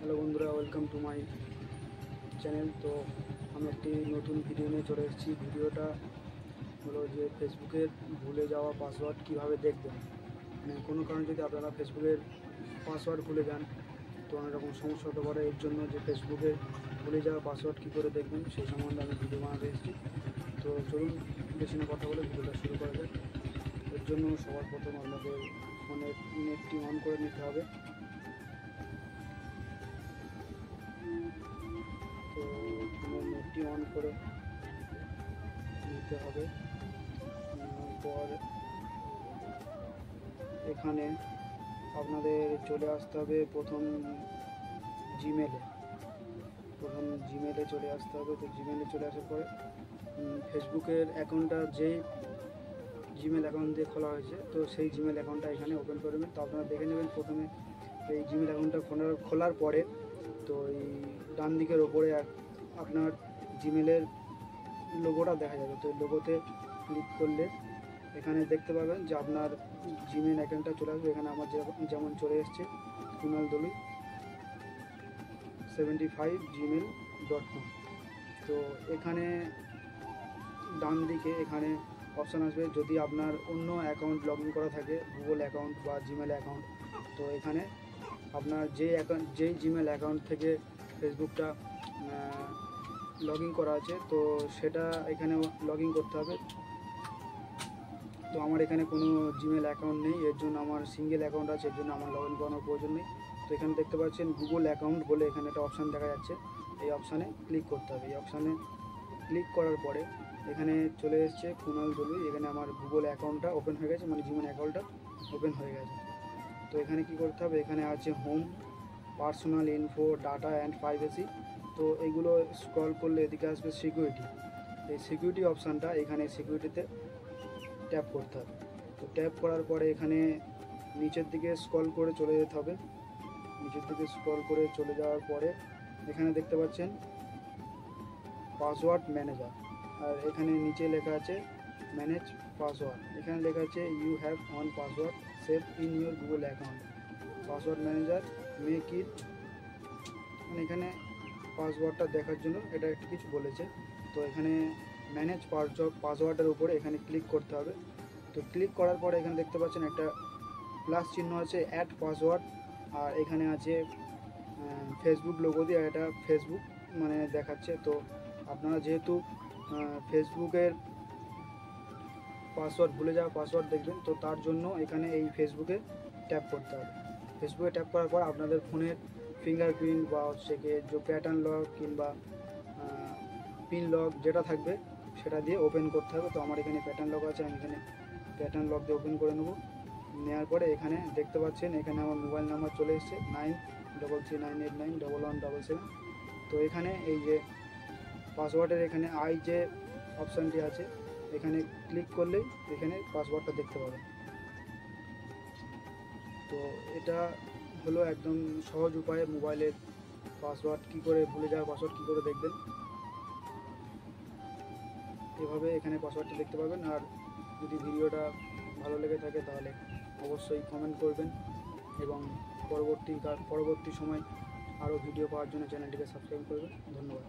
Hello বন্ধুরা, welcome to my channel. তো আমি একটি নতুন ভিডিও নিয়ে চলে এসেছি। ভিডিওটা হলো যে ফেসবুকের ভুলে যাওয়া পাসওয়ার্ড কীভাবে দেখবেন। মানে কোনো কারণে যদি আপনারা ফেসবুকের পাসওয়ার্ড ভুলে যান তো অনেক রকম সমস্যা হতে পারে। এর জন্য যে ফেসবুকের ভুলে যাওয়া পাসওয়ার্ড কী করে দেখবেন সেই সম্বন্ধে আমি ভিডিও বানাতে এসেছি। তো চলুন বেশি না কথা বলে ভিডিওটা শুরু করা যায়। এর জন্য সবার প্রথম আপনাদের ফোনের নেটটি অন করে নিতে হবে। তো ফোনের নেটটি অন করে নিতে হবে। নেওয়ার পর এখানে আপনাদের চলে আসতে হবে প্রথম জিমেলে চলে আসতে হবে। তো জিমেলে চলে আসার পরে ফেসবুকের অ্যাকাউন্টটা যেই জিমেল অ্যাকাউন্ট দিয়ে খোলা হয়েছে তো সেই জিমেল অ্যাকাউন্টটা এখানে ওপেন করবেন। তো আপনারা দেখে নেবেন প্রথমে এই জিমেল অ্যাকাউন্টটা খোলার পরে তো এই ডান দিকের ওপরে আপনার জিমেলের লোগোটা দেখা যাবে। তো লোগোতে ক্লিক করলে এখানে দেখতে পাবেন যে আপনার জিমেল অ্যাকাউন্টটা চলে আসবে। এখানে আমার যেমন চলে এসছে kunaldoli75gmail.com। তো এখানে ডান দিকে এখানে অপশান আসবে যদি আপনার অন্য অ্যাকাউন্ট লগ ইন করা থাকে, গুগল অ্যাকাউন্ট বা জিমেল অ্যাকাউন্ট। তো এখানে আপনার যেই জিমেল অ্যাকাউন্ট থেকে ফেসবুকটা লগ ইন করা আছে তো সেটা এখানে লগ ইন করতে হবে। তো আমার এখানে কোনো জিমেল অ্যাকাউন্ট নেই, এর জন্য আমার সিঙ্গেল অ্যাকাউন্ট আছে, এর জন্য আমার লগ ইন করানোর প্রয়োজন নেই। তো এখানে দেখতে পাচ্ছেন গুগল অ্যাকাউন্ট বলে এখানে একটা অপশান দেখা যাচ্ছে। এই অপশানে ক্লিক করতে হবে। এই অপশানে ক্লিক করার পরে এখানে চলে এসছে কুনাল দলুই। এখানে আমার গুগল অ্যাকাউন্টটা ওপেন হয়ে গেছে, মানে জিমেল অ্যাকাউন্টটা ওপেন হয়ে গেছে। তো এখানে কি করতে হবে, এখানে আছে home, personal info, data and privacy. তো এইগুলো স্ক্রল করলে এদিকে আসবে সিকিউরিটি। এই সিকিউরিটি অপশানটা এখানে সিকিউরিটিতে ট্যাপ করতে হবে। তো ট্যাপ করার পরে এখানে নিচের দিকে স্ক্রল করে চলে যেতে হবে। নিচের দিকে স্ক্রল করে চলে যাওয়ার পরে এখানে দেখতে পাচ্ছেন পাসওয়ার্ড ম্যানেজার, আর এখানে নিচে লেখা আছে ম্যানেজ পাসওয়ার্ড। এখানে লেখা আছে you have one password save in your Google account, password manager make it. মানে এখানে পাসওয়ার্ডটা দেখার জন্য এটা একটু কিছু বলেছে। তো এখানে ম্যানেজ পাসওয়ার্ডের উপরে এখানে ক্লিক করতে হবে। তো ক্লিক করার পরে এখানে দেখতে পাচ্ছেন একটা প্লাস চিহ্ন আছে, অ্যাড পাসওয়ার্ড, আর এখানে আছে ফেসবুক লোগো দিয়ে এটা ফেসবুক মানে দেখাচ্ছে। তো আপনারা যেহেতু ফেসবুকের পাসওয়ার্ড ভুলে যাওয়া পাসওয়ার্ড দেখবেন, তো তার জন্য এখানে এই ফেসবুকে ট্যাপ করতে হবে। ফেসবুকে ট্যাপ করার পর আপনাদের ফোনের ফিঙ্গারপ্রিন্ট বা হচ্ছে যে প্যাটার্ন লক কিংবা পিন লক যেটা থাকবে সেটা দিয়ে ওপেন করতে হবে। তো আমার এখানে প্যাটার্ন লক আছে, আমি এখানে প্যাটার্ন লক দিয়ে ওপেন করে নেব। নেওয়ার পরে এখানে দেখতে পাচ্ছেন এখানে আমার মোবাইল নাম্বার চলে এসেছে 9339891177। তো এখানে এই যে পাসওয়ার্ডের এখানে যে অপশানটি আছে এখানে ক্লিক করলেই এখানে পাসওয়ার্ডটা দেখতে পাবেন। তো এটা হলো একদম সহজ উপায়ে মোবাইলের পাসওয়ার্ড কী করে ভুলে যাওয়া পাসওয়ার্ড কী করে দেখবেন। এভাবে এখানে পাসওয়ার্ডটি দেখতে পাবেন। আর যদি ভিডিওটা ভালো লেগে থাকে তাহলে অবশ্যই কমেন্ট করবেন এবং পরবর্তী সময় আরও ভিডিও পাওয়ার জন্য চ্যানেলটিকে সাবস্ক্রাইব করবেন। ধন্যবাদ।